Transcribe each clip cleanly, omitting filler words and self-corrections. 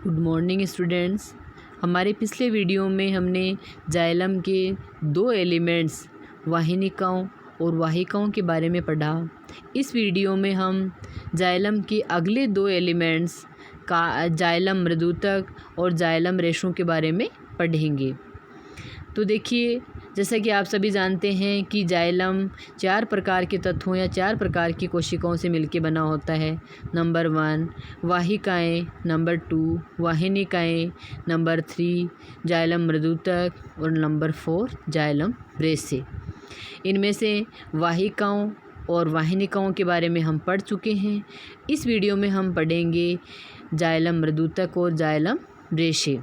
Good morning students. हमारे पिछले video में हमने जाइलम के दो एलिमेंट्स वाहिनिकाओं और वाहिकाओं के बारे में पढ़ा। इस वीडियो में हम जाइलम के अगले दो एलिमेंट्स का जाइलम मृदुतक और जाइलम रेशों के बारे में पढ़ेंगे। तो देखिए, जैसा कि आप सभी जानते हैं कि जाइलम 4 प्रकार के तत्वों या 4 प्रकार की कोशिकाओं से मिलकर बना होता है। नंबर 1 वाहिकाएँ, नंबर 2 वाहिनिकाएँ, नंबर 3 जाइलम मृदुतक और नंबर 4 जाइलम रेशे। इनमें से वाहिकाओं और वाहिनिकाओं के बारे में हम पढ़ चुके हैं। इस वीडियो में हम पढ़ेंगे जाइलम मृदुतक और जाइलम रेशे।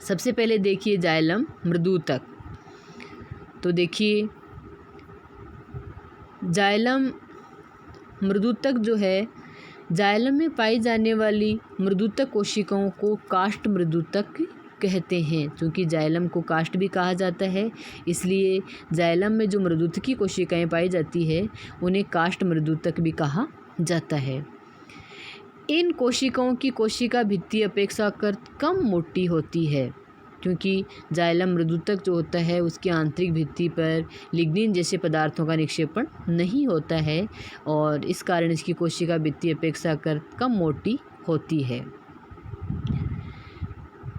सबसे पहले देखिए जाइलम मृदुतक। तो देखिए, जाइलम मृदुतक जो है, जाइलम में पाई जाने वाली मृदुतक कोशिकाओं को काष्ठ मृदुतक कहते हैं। क्योंकि जाइलम को काष्ठ भी कहा जाता है, इसलिए जाइलम में जो मृदुतकी कोशिकाएं पाई जाती है उन्हें काष्ठ मृदुतक भी कहा जाता है। इन कोशिकाओं की कोशिका भित्ति अपेक्षाकृत कम मोटी होती है, क्योंकि जाइलम मृदुतक जो होता है उसकी आंतरिक भित्ति पर लिग्निन जैसे पदार्थों का निक्षेपण नहीं होता है और इस कारण इसकी कोशिका भित्ति अपेक्षाकृत कम मोटी होती है।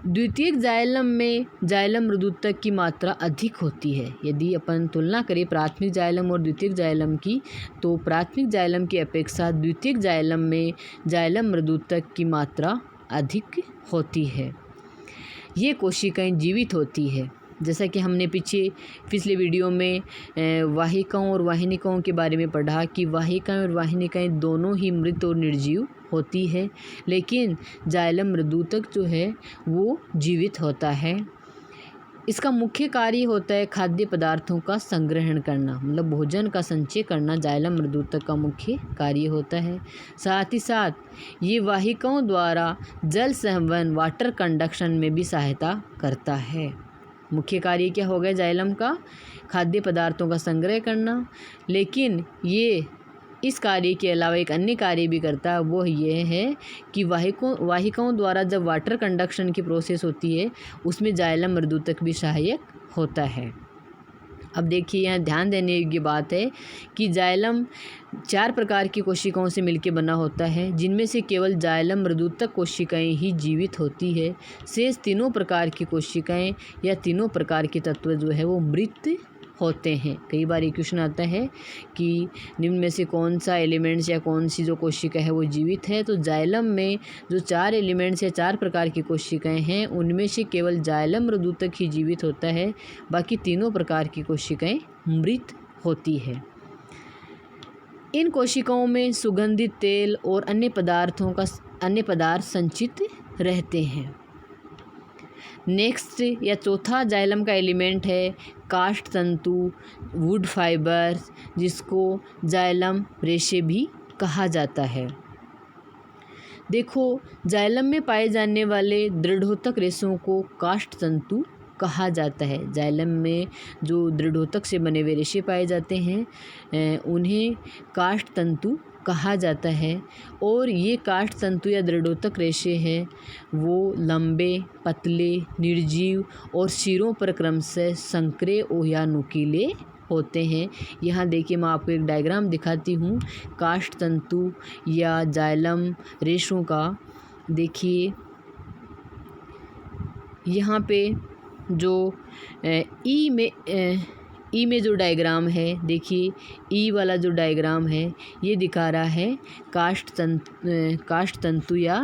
द्वितीयक जाइलम में जाइलम मृदुतक की मात्रा अधिक होती है। यदि अपन तुलना करें प्राथमिक जाइलम और द्वितीयक जाइलम की, तो प्राथमिक जाइलम की अपेक्षा द्वितीयक जाइलम में जाइलम मृदुतक की मात्रा अधिक होती है। ये कोशिकाएं जीवित होती है। जैसा कि हमने पिछले वीडियो में वाहिकाओं और वाहिनिकाओं के बारे में पढ़ा कि वाहिकाएं और वाहिनिकाएं दोनों ही मृत और निर्जीव होती है, लेकिन जाइलम मृदुतक जो है वो जीवित होता है। इसका मुख्य कार्य होता है खाद्य पदार्थों का संग्रहण करना, मतलब भोजन का संचय करना जाइलम मृदुतक का मुख्य कार्य होता है। साथ ही साथ ये वाहिकाओं द्वारा जल संवहन वाटर कंडक्शन में भी सहायता करता है। मुख्य कार्य क्या हो गया जाइलम का? खाद्य पदार्थों का संग्रह करना, लेकिन ये इस कार्य के अलावा एक अन्य कार्य भी करता है, वो ये है कि वाहिकाओं द्वारा जब वाटर कंडक्शन की प्रोसेस होती है उसमें जाइलम मृदुतक भी सहायक होता है। अब देखिए, यहाँ ध्यान देने की बात है कि जाइलम 4 प्रकार की कोशिकाओं से मिलकर बना होता है, जिनमें से केवल जाइलम मृदुतक कोशिकाएं ही जीवित होती है। शेष तीनों प्रकार की कोशिकाएं या तीनों प्रकार के तत्व जो है वो मृत होते हैं। कई बार ये क्वेश्चन आता है कि निम्न में से कौन सा एलिमेंट्स या कौन सी जो कोशिका है वो जीवित है। तो जाइलम में जो 4 एलिमेंट्स या 4 प्रकार की कोशिकाएं हैं उनमें से केवल जाइलम मृदुतक ही जीवित होता है, बाकी तीनों प्रकार की कोशिकाएं मृत होती है। इन कोशिकाओं में सुगंधित तेल और अन्य पदार्थ संचित रहते हैं। नेक्स्ट या चौथा जाइलम का एलिमेंट है काष्ठ तंतु, वुड फाइबर, जिसको जाइलम रेशे भी कहा जाता है। देखो, जाइलम में पाए जाने वाले दृढ़ोतक रेशों को काष्ठ तंतु कहा जाता है। जाइलम में जो दृढ़ोतक से बने हुए रेशे पाए जाते हैं उन्हें काष्ठ तंतु कहा जाता है। और ये काष्ठ तंतु या दृढ़ोतक रेशे हैं वो लंबे, पतले, निर्जीव और सिरों पर क्रमशः संकरे या नुकीले होते हैं। यहाँ देखिए, मैं आपको एक डायग्राम दिखाती हूँ काष्ठ तंतु या जाइलम रेशों का। देखिए, यहाँ पे जो ई में जो डायग्राम है, देखिए ई वाला जो डायग्राम है ये दिखा रहा है काष्ठ तंतु या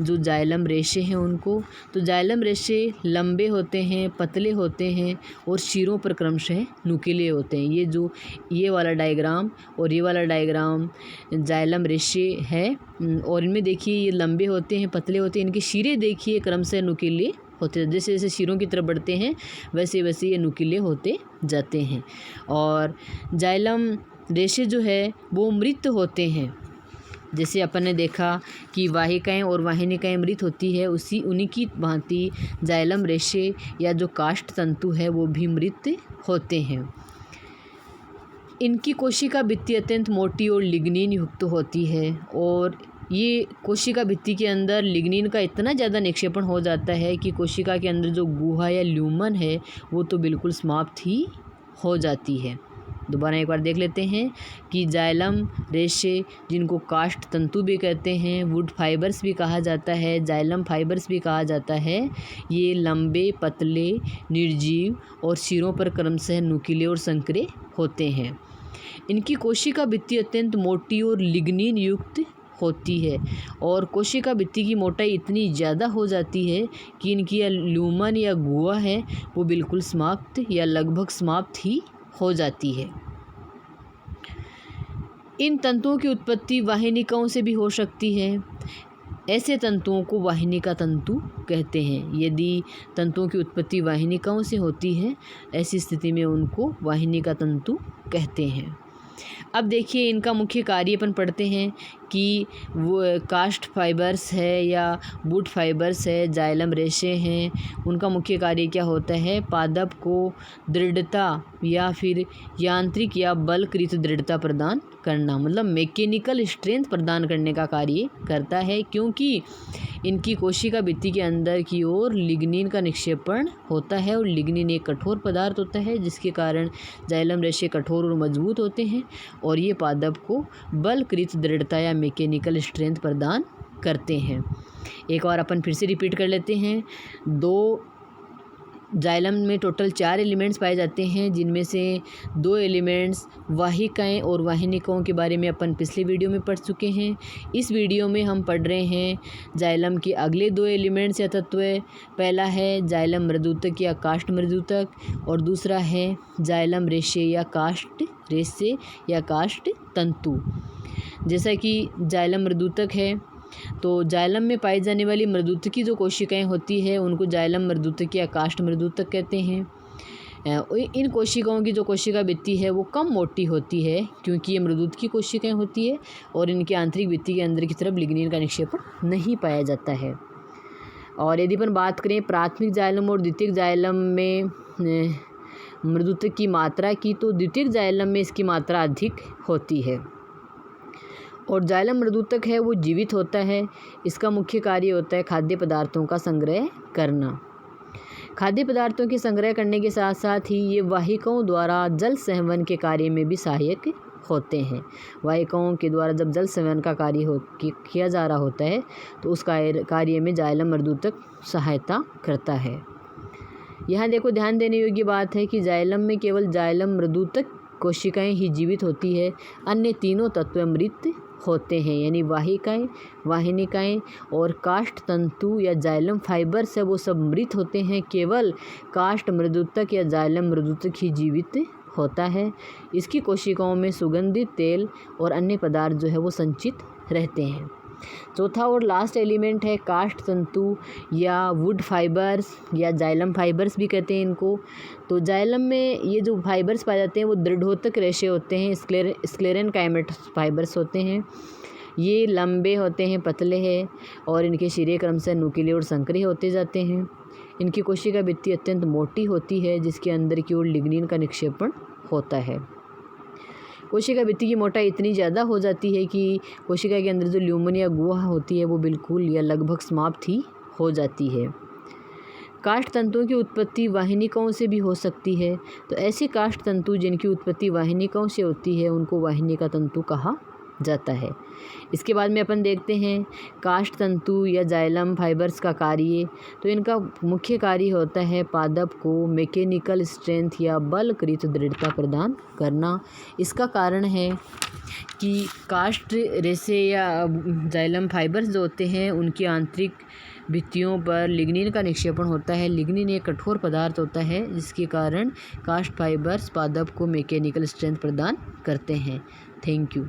जो जाइलम रेशे हैं उनको। तो जाइलम रेशे लंबे होते हैं, पतले होते हैं और सिरों पर क्रमशः नुकीले होते हैं। ये वाला डायग्राम और ये वाला डायग्राम जाइलम रेशे है और इनमें देखिए ये लंबे होते हैं, पतले होते हैं, इनके सिरे देखिए क्रमशः नुकीले होते हैं। जैसे जैसे सिरों की तरफ बढ़ते हैं वैसे वैसे ये नुकीले होते जाते हैं। और जाइलम रेशे जो है वो मृत होते हैं। जैसे अपन ने देखा कि वाहिकाएं और वाहिनिकाएं मृत होती है, उन्हीं की भांति जाइलम रेशे या जो काष्ठ तंतु है वो भी मृत होते हैं। इनकी कोशिका भित्ति अत्यंत मोटी और लिग्निन युक्त होती है और ये कोशिका भित्ति के अंदर लिग्निन का इतना ज़्यादा निक्षेपण हो जाता है कि कोशिका के अंदर जो गुहा या ल्यूमन है वो तो बिल्कुल समाप्त ही हो जाती है। दोबारा एक बार देख लेते हैं कि जाइलम रेशे, जिनको काष्ठ तंतु भी कहते हैं, वुड फाइबर्स भी कहा जाता है, जाइलम फाइबर्स भी कहा जाता है, ये लंबे, पतले, निर्जीव और सिरों पर क्रमशः नुकीले और संकरे होते हैं। इनकी कोशिका भित्ति अत्यंत मोटी और लिग्निन युक्त होती है और कोशिका भित्ति की मोटाई इतनी ज़्यादा हो जाती है कि इनकी ल्यूमन या गुहा है वो बिल्कुल समाप्त या लगभग समाप्त ही हो जाती है। इन तंतुओं की उत्पत्ति वाहिनिकाओं से भी हो सकती है। ऐसे तंतुओं को वाहिनिका तंतु कहते हैं। यदि तंतुओं की उत्पत्ति वाहिनिकाओं से होती है, ऐसी स्थिति में उनको वाहिनिका तंतु कहते हैं। अब देखिए इनका मुख्य कार्य अपन पढ़ते हैं कि वो काष्ठ फाइबर्स है या वुड फाइबर्स है, जाइलम रेशे हैं, उनका मुख्य कार्य क्या होता है? पादप को दृढ़ता या फिर यांत्रिक या बलकृत दृढ़ता प्रदान करना, मतलब मैकेनिकल स्ट्रेंथ प्रदान करने का कार्य करता है, क्योंकि इनकी कोशिका भित्ति के अंदर की ओर लिग्निन का निक्षेपण होता है और लिग्निन एक कठोर पदार्थ होता है जिसके कारण जाइलम रेशे कठोर और मजबूत होते हैं और ये पादप को बलकृत दृढ़ता या मैकेनिकल स्ट्रेंथ प्रदान करते हैं। एक और अपन फिर से रिपीट कर लेते हैं। जाइलम में टोटल 4 एलिमेंट्स पाए जाते हैं, जिनमें से 2 एलिमेंट्स वाहिकाएं और वाहिनिकाओं के बारे में अपन पिछले वीडियो में पढ़ चुके हैं। इस वीडियो में हम पढ़ रहे हैं जाइलम के अगले 2 एलिमेंट्स या तत्व। पहला है जाइलम मृदुतक या काष्ठ मृदुतक और दूसरा है जाइलम रेशे या काष्ठ रेशे या काष्ठ तंतु। जैसा कि जाइलम मृदुतक है तो जाइलम में पाई जाने वाली मृदुतक की जो कोशिकाएं होती है उनको जाइलम मृदुतक या काष्ठ मृदुतक कहते हैं। इन कोशिकाओं की जो कोशिका भित्ति है वो कम मोटी होती है क्योंकि ये मृदुत की कोशिकाएं होती है और इनके आंतरिक भित्ति के अंदर की तरफ लिग्निन का निक्षेपण नहीं पाया जाता है। और यदि अपन बात करें प्राथमिक जाइलम और द्वितीयक जाइलम में मृदुतक की मात्रा की, तो द्वितीयक जाइलम में इसकी मात्रा अधिक होती है। और जाइलम मृदुतक है वो जीवित होता है। इसका मुख्य कार्य होता है खाद्य पदार्थों का संग्रह करना। खाद्य पदार्थों के संग्रह करने के साथ साथ ही ये वाहिकाओं द्वारा जल संवहन के कार्य में भी सहायक होते हैं। वाहिकाओं के द्वारा जब जल संवहन का कार्य किया जा रहा होता है तो उस कार्य में जाइलम मृदुतक सहायता करता है। यहाँ देखो ध्यान देने योग्य बात है कि जाइलम में केवल जाइलम मृदुतक कोशिकाएं ही जीवित होती है, अन्य तीनों तत्व मृत होते हैं, यानी वाहिकाएं, वाहिनिकाएं और काष्ठ तंतु या जाइलम फाइबर से वो सब मृत होते हैं। केवल काष्ठ मृदुतक या जाइलम मृदुतक ही जीवित होता है। इसकी कोशिकाओं में सुगंधित तेल और अन्य पदार्थ जो है वो संचित रहते हैं। चौथा और लास्ट एलिमेंट है काष्ठ तंतु या वुड फाइबर्स या जाइलम फाइबर्स भी कहते हैं इनको। तो जाइलम में ये जो फाइबर्स पाए जाते हैं वो दृढ़ोतक रेशे होते हैं, स्क्लेरेनकाइमेटस फाइबर्स होते हैं। ये लंबे होते हैं, पतले हैं और इनके सिरे क्रमशः नुकीले और संकरे होते जाते हैं। इनकी कोशिका भित्ति अत्यंत मोटी होती है जिसके अंदर की ओर लिग्निन का निक्षेपण होता है। कोशिका भित्ति की मोटाई इतनी ज़्यादा हो जाती है कि कोशिका के अंदर जो ल्यूमन या गुहा होती है वो बिल्कुल या लगभग समाप्त ही हो जाती है। काष्ठ तंतुओं की उत्पत्ति वाहिनिकाओं से भी हो सकती है। तो ऐसे काष्ठ तंतु जिनकी उत्पत्ति वाहिनिकाओं से होती है उनको वाहिनिका तंतु कहा जाता है। इसके बाद में अपन देखते हैं काष्ठ तंतु या जाइलम फाइबर्स का कार्य। तो इनका मुख्य कार्य होता है पादप को मैकेनिकल स्ट्रेंथ या बलकृत दृढ़ता प्रदान करना। इसका कारण है कि काष्ठ रेशे या जाइलम फाइबर्स जो होते हैं उनकी आंतरिक भित्तियों पर लिग्निन का निक्षेपण होता है। लिग्निन एक कठोर पदार्थ होता है जिसके कारण काष्ठ फाइबर्स पादप को मैकेनिकल स्ट्रेंथ प्रदान करते हैं। Thank you.